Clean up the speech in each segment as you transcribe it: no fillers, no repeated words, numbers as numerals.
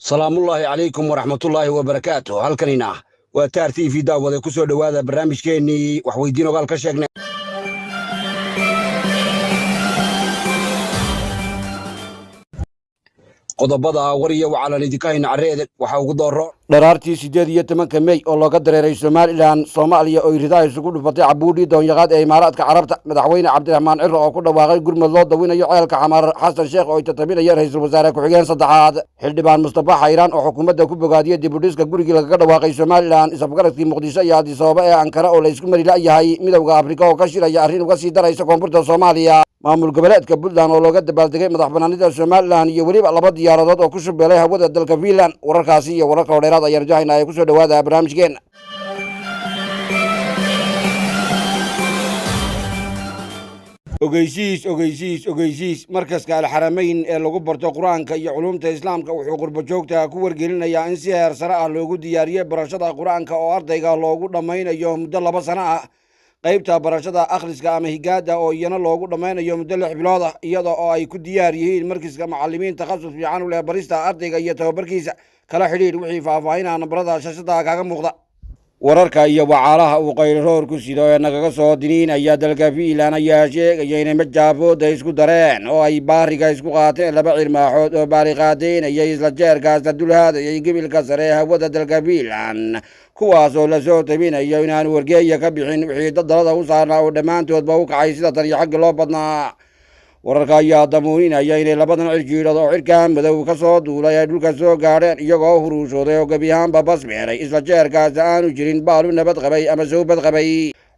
salaamullaahi calaykum waraxmatullaahi wabarakaatu. halkanina waa taar t v daawade ku soo dhowaada barnaamijkeennii waxweydiin ogaal ka sheegnay qodobada war iyo wacalan idinka hayna carreede waxaa ugu dooro dharaartii 18 Mey oo looga dareeray Somaliland Soomaaliya oo ridaha isugu dhufatay cabuudii doonyaqaad ee Imaaraadka Carabta madaxweyne Cabdiraxmaan Cirro oo ku dhawaaqay gurmad loo dawinayo ceelka Xamar Xasan Sheekh oo tatabinaya ra'iisul wasaare ku-xigeen saddexaad xildhibaan Mustafa Xayraan oo xukuumadda ku bogaadiyay dib u dhiska gurigii laga dhawaaqay Somaliland isafgaradkii Muqdisho iyo Addis Ababa ee Ankara oo la isku mari la'yahay midowga Afrika oo ka shiraya arrin uga sii daraysa koonfurta Soomaaliya maamul goboleedka Puntland oo looga dabaaldegay madaxbannaanida Somaliland iyo weliba laba diyaaradood oo ku shubeelay hawada dalka Finland wararkaasi iyo wararka dheeraad ayaa rajahayna ay ku soo dhawaada barnaamijkeena ogeysiis markaska alxaramayn ee lagu barto qur-aanka iyo culumta islaamka wuxuu qurbo joogta ku wargelinayaa in si heer sare ah loogu diyaariyey barashada qur-aanka oo ardayga loogu dhammaynayo muddo 2 sano ah qaybta barashada akhriska ama higaada oo iyana loogu dhammaynayo muddo 6 bilood ah iyada oo ay ku diyaar yihiin markiiska macallimiin takhasus fiican u leh barista ardayga iyo tababarkiisa kala xidhiidh wixii faahfaahinaa nambarada shashada kaga muuqda wararka iyo wacaalaha uu qayroor ku sido ee nagaga soo diniinaya dalka Finland ayaa sheegaya inay majaafooda isku dareen oo ay baariga isku qaateen 2 cirmaaxood oo baariqaadeynaya isla jeerkaasna dulhaadayay gebilka sare hawada dalka Finland kuwaas oo la soo tabinayo inaan wargeeya ka bixin wixii dadalada u saarnaa oo dhammaantoodba u kacay sida tan iyo xagga loo badnaa wararka ayaa damuuninaya inay 2 cirjiidhad oo cirkaan madow ka soo duulay ay dhulka soo gaadheen iyagoo huruushooday oo gebi ahaanba basbeeray isla jeerkaasna aanu jirin baalu nabad qabay ama sowbad qabay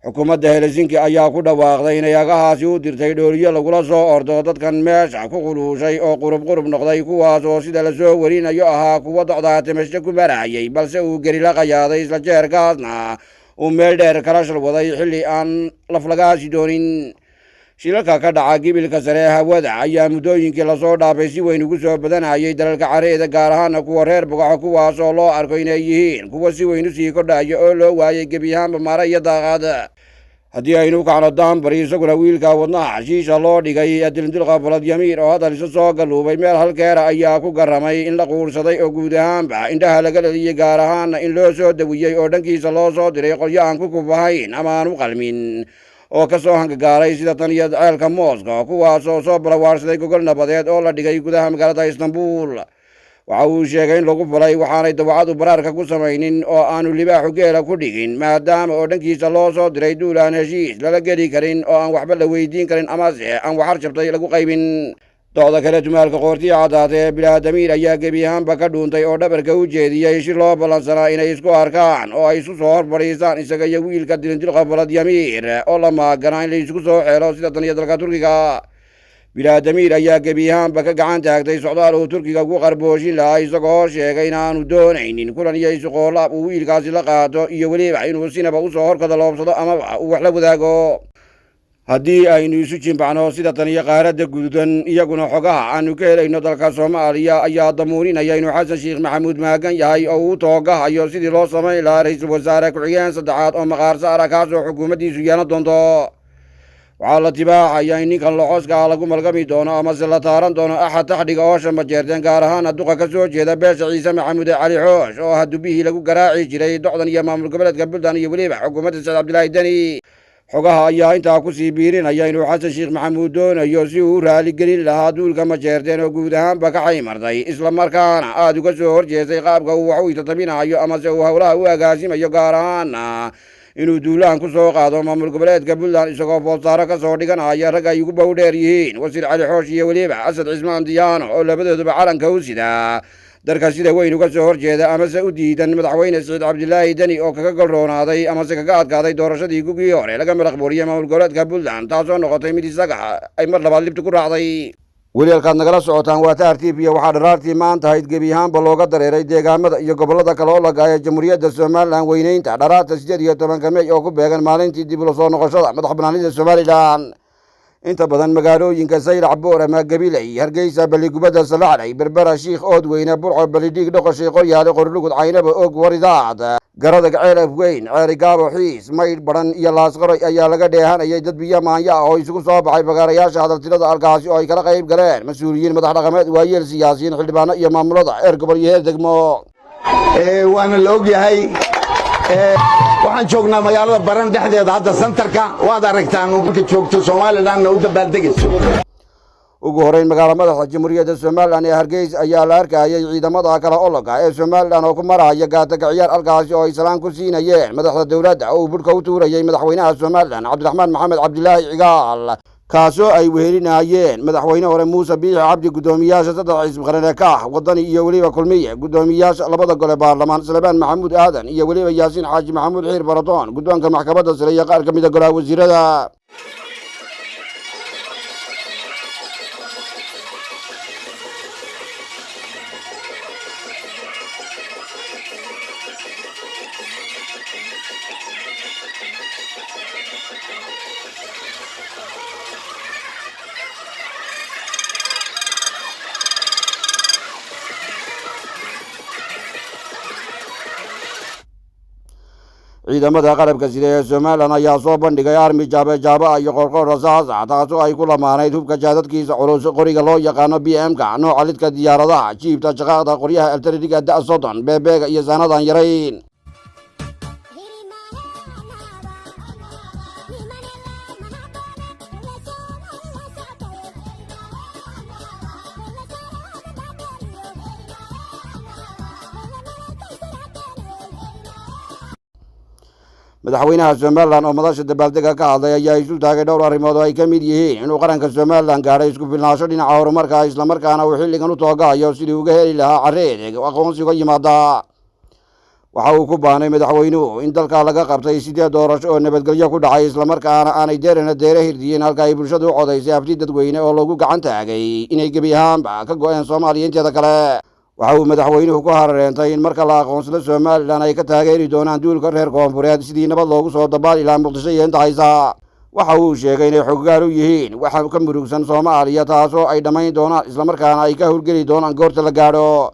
xukuumadda Helsinki ayaa ku dhawaaqday inay agahaasi u dirtay dhooliyo lagula soo ordo dadkan meesha ku quluushay oo qurub noqday kuwaas oo sida la soo warinayo ahaa kuwa docdaa timasho ku marayay balse uu geri la qayaaday isla jeerkaasna uu meel dheer kala shalwaday xilli aan laflagaasi doonin shilalka ka dhaca gibilka sare ee hawada ayaa muddooyinkii lasoo dhaafay si weyn ugu soo badanayay dalalka careeda gaar ahaana kuwa reer bogaxo kuwaas oo loo arko inay yihiin kuwa si weyn u sii kordhaya oo loo waayay gebi ahaanba maara iyo daaqaad haddii aynu kacno daanbari isaguna wiilka wadnaha xashiisha loo dhigay dildilqa baladyamiir oo hadal isu soo galuubay meel halkeera ayaa ku garamay in la quursaday oo guud ahaanba indhaha laga dhaliyey gaar ahaana in loo soo dawiyey oo dhankiisa loo soo diray qolyo aan ku kufahayn ama aan u qalmin oo ka soo hangagaaray sida tan iyo ceelka Moscow kuwaas oo soo balawaarsaday gogol nabadeed oo la dhigay gudaha magaalada Istanbul waxa uu sheegay in lagu falay waxaanay dawacadu baraarka ku samaynin oo aanu libaaxu geela ku dhigin maadaama oo dhankiisa loo soo diray duulaan heshiis lala geli karin oo aan waxba la weydiin karin amase aan waxar jabtay lagu qaybin docda kale tumaalka qoortii caddaatay ee bilaadamiir ayaa gebi ahaanba ka dhuuntay oo dhabarka u jeediyey si loo ballansanaa inay isku arkaan oo ay isu soo hor fadhiistaan isaga iyo wiilka dilindilqa baladyamiir oo la maaganaa in la isku soo xeelo sida tan iyo dalka Turkiga bilaadamiir ayaa gebi ahaanba ka gacan taagtay socdaal uu Turkiga ku qarbooshin lahaa isagoo sheegay inaanu doonaynin kulan iyo isuqoolaab uu wiilkaasi la qaato iyo weliba inuu sinaba u soo horkada loobsado amaba uu wax la wadaago haddii aynu isu jimbacno sida tan iyo qaaradda gududan iyaguna xogaha aanu ka helayno dalka Soomaaliya ayaa damuuninaya inuu Xasan Sheekh Maxamuud maagan yahay oo uu toogahayo sidii loo samayn lahaa ra'iisul wasaare ku-xigeen saddexaad oo maqaar saara kaasoo xukuumaddiisu yeelan doonto waxaa la tibaaxaya in ninkan locoska lagu malgami doono amase la taaran doono axad taxdhiga oo shamajeerteen gaar ahaana duqa ka soo jeeda beesha Ciise Maxamuud Cali Xoosh oo dubihii lagu garaaci jiray docdan iyo maamul goboleedka Puntland iyo weliba xukuumadda Saad Cabdilaahi Dani xogaha ayaa intaa ku sii biirinaya inuu Xasan Sheekh Maxamuud doonayo si uu raali gelin lahaa duulka majeerteen oo guud ahaanba ka xaymarday isla markaana aad uga soo horjeestay qaabka uu wax u tatabinayo amase uu howlaha u agaasimayo gaar ahaana inuu duulaan ku soo qaado maamul goboleedka Puntland isagoo foolsaaro ka soo dhiganaya rag ay ugu bowdheer yihiin wasiir Cali Xoosh iyo weliba Asad Cismaan Diyaano oo labadooduba calanka u sida darka sida weyn uga soo horjeeda amase u diidan madaxweyne Saad Cabdilaahi Dani oo kaga golroonaaday amase kaga adkaaday doorashadii gugii hore laga madax booriyey maamul goboleedka Puntland taasoo noqotay mid isaga ay mar labaad libta ku raacday weli halkaad nagala socotaan waa taar TV iyo waxaa dharaartii maanta ahayd gebi ahaanba looga dareeray deegaamada iyo gobollada kale oo lagaaya jamhuuriyadda Somaliland weynaynta dharaarta 18 Mey oo ku beegan maalintii dib u soo noqoshada madaxbannaanida Somaliland inta badan magaalooyinka saylac boorama gabiley hargeysa baligubada salaxley berbera shiikh oodweyne burco balidhiig dhoqoshay qoryaale qorlugud caynaba og waridaad garadag ceelaf weyn ceerigaabo xiis maydh baran iyo laasqaroy ayaa laga dheehanayay dad biyo maanya ah oo isugu soo baxay fagaarayaasha hadaltirada halkaasi oo ay kala qayb galeen mas-uuliyiin madax dhaqameed waayeel siyaasiyiin xildhibaano iyo maamulada heer gobol iyo heer degmo waana la ogyahay waxaan joognaa magaalada baran dhexdeeda hadda santarka waad aragtaan marka joogto Soomaalilandna u dabaaldegayso ugu horeyn magaalada madaxda jamhuuriyadda Soomaaliland ee Hargeysa ayaa la arkayay ciidamada kala ologa ee Soomaaliland oo ku maraya gaadaka ciyaar halkaasi oo ay salaan ku siinayeen madaxda dawladda oo burka u tuurayay madaxweynaha Soomaaliland Cabdiraxmaan Maxamed Cabdilaahi Cigaal kaasoo ay wehelinayeen madaxweyne hore Muuse Biixi Cabdi gudoomiyaasha saddex xisbi qaran ka ah wadani iyo waliba kulmiye gudoomiyaasha labada gole baarlamaan Salmaan Maxamuud Aadan iyo waliba Yaasiin Xaaji Maxamuud Xiir Baradoon gudoonka maxkamadda sare iyo qaar ka mid ah golaha wasiirada ciidamada qalabka sida ee Soomaaliland ayaa soo bandhigay armi jaaba iyo qorqor rasaas ah taasoo ay ku lamaanayd hubka jaadadkiisa culus qoriga loo yaqaano BM-ka nooca lidka diyaaradaha jiibta shaqada qoryaha altardiga da Sodon beebeega iyo saanadan yarayn madaxweynaha Soomaaliland oo madasha dabaaldega ka hadlay ayaa isu taagay dhowr arrimood oo ay ka mid yihiin inuu qaranka Soomaaliland gaaray isku filnaansho dhinaca horumarka isla markaana uu xilligan u toogayo sidii uga heli lahaa careed aqoonsiga yimaada waxa uu ku baanay madaxweynuhu in dalka laga qabtay 8 doorasho oo nabadgelyo ku dhacay isla markaana aanay deere hirdiyeen halka ay bulshadu u codaysay abti dadweyne oo lagu gacan taagay inay gebi ahaanba ka go'een Soomaaliya inteeda kale waxa uu madaxweynuhu ku hareentay in marka la aqoonsado Soomaaliland ay ka taageeri doonaan duulka reer koonfureed sidii nabad loogu soo dabaal ilaa Muqdisho iyo inta haysa waxa uu sheegay inay xoggaar u yihiin waxa ka murugsan Soomaaliya taasoo ay dhamayn doonaan isla markaana ay ka hurgeli doonaan goorta la gaadho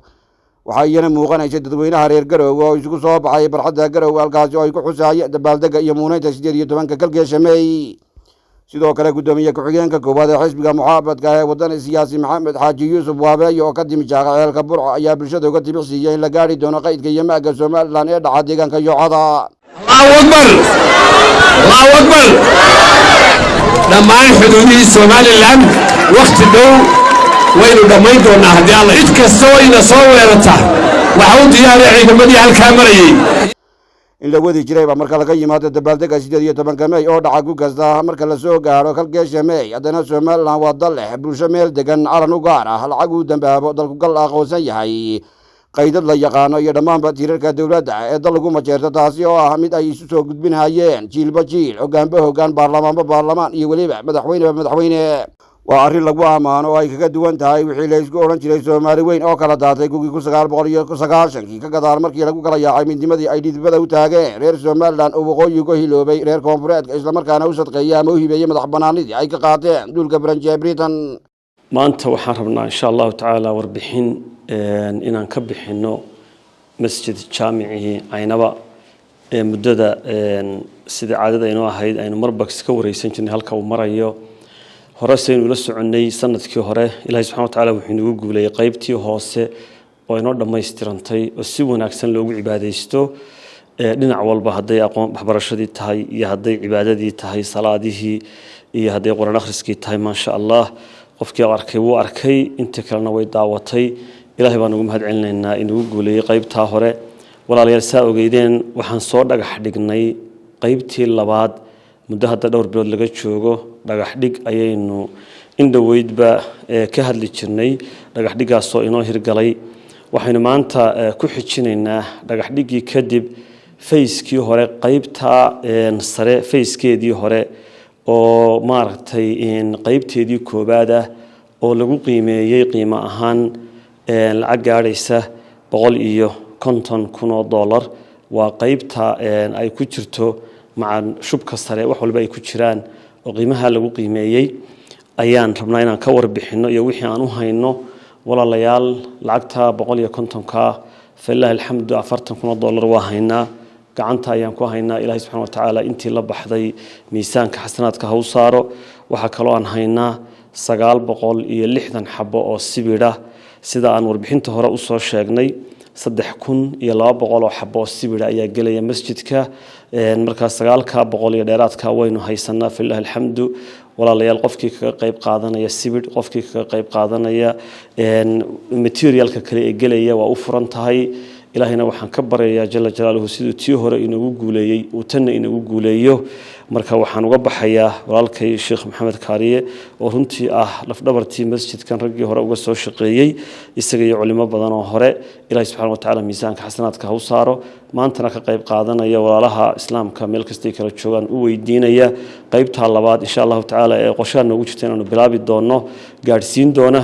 waxa iyana muuqanaysa dadweynaha reer Garowe oo isugu soo baxay barxadda Garowe halkaasi oo ay ku xusaayeen dabaaldega iyo muunaynta 18 kalgeeshamay sidoo kale gudoomiye ku-xigeenka koowaad ee xisbiga muxaafadka ee waddan siyaasi Maxamed Xaaji Yuusuf Waabeey oo ka timi jaaqeelka Burco ayaa bulshada uga tibicsiiyay in la gaari doono qaydka iyo maaga Soomaaliland ee dhaca deegaanka Yoocada Allahu Akbar dhammaan xuduudihii Soomaaliland waqti dhow waynu dhamayn doonaa haddii alla cid kasta oo ina soo weerarta waxa uu diyaariyay ciidamadii halkaa marayay in la wadi jiray marka laga yimaado dabaaldega 18 May oo dhaca gu kasta marka la soo gaaro kalgeesha May haddana Soomaaliland waa dal leh bulsho meel degan calan u gaar ah lacag u dambaabo dalku gal aqoonsan yahay qaydad la yaqaano iyo dhammaanba tiirarka dawladda ee dal lagu majeerto taasi oo ah mid ay isu soo gudbinayeen jiilba jiil hoggaan baarlamaan iyo waliba madaxweyne waa arrin lagu ammaano oo ay kaga duwan tahay wixii la isku oran jiray Soomaali weyn oo kala daatay gugii 1990 ka gadaal markii lagu kala yaacay midnimadii ay dhidibada u taageen reer Soomaaliland oo waqooyiga hiloobay reer koonfureedka isla markaana u sadqeeyay ama u hibeeyay madax banaanidii ay ka qaateen dhulka Britain maanta waxaan rabnaa insha Allah taala warbixin inaan ka bixino masjid jaamici Aynaba ee muddada sida caadada inoo ahayd aynu marba ka wareysan jirnay halka uu marayo horasaynu la soconay sanadkii hore Ilaahay subhanahu wa ta'ala wuxuu nagu guuleeyay qaybtii hoose oo inoo dhameystirantay oo si wanaagsan loogu cibaadeysto dhinac walba haday aqoon waxbarashadii tahay iyo haday cibaadadii tahay salaadihii iyo haday quraan akhriskii tahay ma sha Allah qofkii arkay wuu arkay inta kalena way daawatay Ilaahay baan ugu mahadcelinaynaa inuu guuleeyay qaybta hore walaalayaal saa ogeydeen waxaan soo dhagax dhignay qaybtii labaad muddo hadda dhowr bilood laga joogo dhagax dhig ayaynu indhaweydba ka hadli jirnay dhagax dhigaas oo inoo hirgalay waxaynu maanta ku xijinaynaa dhagax dhigii kadib fayskii hore qaybta sare fayskeedii hore oo maaragtay qaybteedii koobaad ah oo lagu qiimeeyay qiimo ahaan lacag gaadhaysa $150,000 waa qaybta ay ku jirto macan shubka sare wax walba ay ku jiraan oo qiimaha lagu qiimeeyay ayaan rabnaa inaan ka warbixino iyo wixii aan u hayno walaalayaal lacagta 150ka fillaahi alxamdu $40,000 waa haynaa gacanta ayaan ku haynaa ilaahay subxaanahu wa ta'aala intii la baxday miisaanka xasanaadka ha u saaro waxa kale oo aan haynaa 960 xabo oo sibidha sida aan warbixinta hore u soo sheegnay 3,200 xabo oo sibidha ayaa galaya masjidka marka 900 iyo dheeraadka waynu haysanaa fillaahi alxamdu walaalayaal qofkii ka qayb qaadanaya sibidh qofkii ka qayb qaadanaya materialka kale ee galaya waa u furan tahay ilaahayna waxaan ka baryayaa jalla jalaaluhu sidoo tii hore inagu guuleeyay uu tan inagu guuleeyo marka waxaan uga baxayaa walaalkay Sheekh Maxamed Kaariye oo runtii laf dhabartii masjidkan raggii hore uga soo shaqeeyay isaga iyo culimo badan oo hore ilaahay subxaanahu wa ta'aala miisaanka xasanaadka ha u saaro maantana ka qayb qaadanaya walaalaha islaamka meel kasta ay kala joogaan u weydiinaya qaybta labaad insha Allah ta'aala ee qorshaha noogu jirta inaanu bilaabi doono gaarsiin doona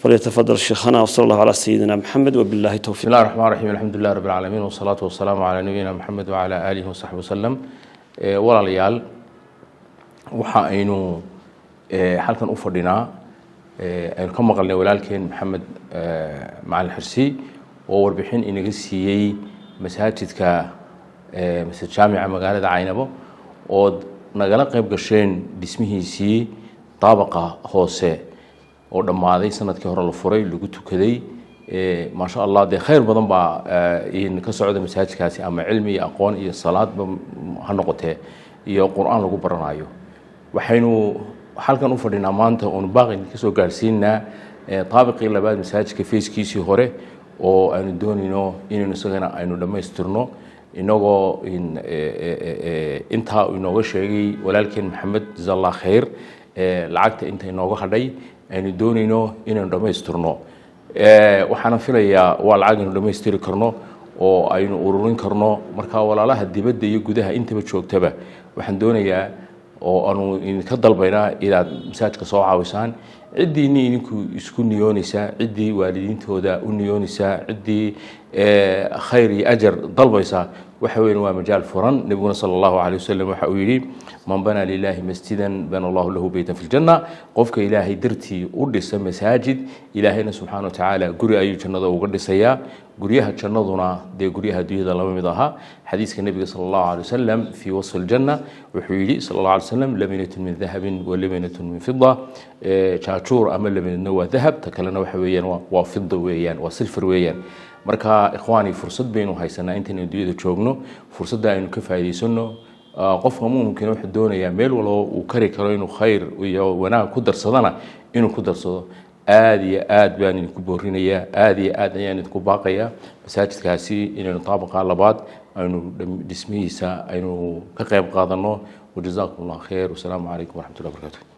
فليتفضل شيخنا وصلى الله على سيدنا محمد وبالله التوفيق. بسم الله الرحمن الرحيم الحمد لله رب العالمين والصلاة والسلام على نبينا محمد وعلى آله وصحبه وسلم. ولاليال waxa aynu halkan u fadhinaa aynu ka maqalnay walaalkeen Maxamed Macalin Xirsi oo warbixin inaga siiyay masaajidka masjid jaamica magaalada Caynabo oo nagala qayb gasheen dhismihiisii tabaqa hoose oo dhamaaday sanadkii hore la furay lagu tukaday ma sha Allah de khayr badan ba in ka socda masaajidkaasi ama cilmi iyo aqoon iyo salaad ha noqotee iyo quraan lagu baranayo waxaynu halkan u fadhinaa maanta oo baaqin ka soo gaarsiinaa taabaqii labaad masaajidka feeskiisii hore oo aanu doonayno inaynu isagana aynu dhameystirno inagoo inta inooga sheegay walaalkeen Maxamed jazallahu khayr lacagta inta inooga hadhay aynu doonayno inaynu dhameystirno waxaan filayaa waa lacag inaynu dhameystiri karno oo aynu ururin karno marka walaalaha dibadda iyo gudaha intaba joogtaba waxaan doonayaa oo aanu ka dalbaynaa inaad masaajidka soo caawisaan cidiini idinku isku niyoonaysa cidii waalidiintooda u niyoonaysa cidii khayr iyo ajar dalbaysa waxa weyn waa majaal furan nabiguna sallallahu alayhi wasallam waxa uu yiri man bana lillahi masjidan bana Allahu lahu baytan fil janna qofka ilaahay dartii u dhisa masaajid ilaahayna subhanahu wa ta'ala guri ayuu jannada uga dhisayaa guriyaha jannaduna de guriyaha dunyada lama mid aha xadiiska nabiga sallallahu alayhi wasallam fi wasf al janna wuxuu yiri sallallahu alayhi wasallam laminatun min dhahabin wa laminatun min fidda chaachur ama laminatna waa dhahab ta kalena waxa weeyaan waa fidda weeyaan waa silfar weeyaan marka ikhwaani fursad baynu haysanaa intaan dunyada joogno fursadda aynu ka faa'iideysano qofka muumkin wuxuu doonayaa meel walba uu kari karo inuu khayr iyo wanaag ku darsadana inuu ku darsado aad iyo aad baan idinku boorinayaa aad iyo aad ayaan idinku baaqayaa masaajidkaasi inaynu tabaqa labaad aynu dhismihiisa aynu ka qayb qaadano wajazaakumullahu khayr wasalaamu calaykum waraxmatullahi wabarakaatuh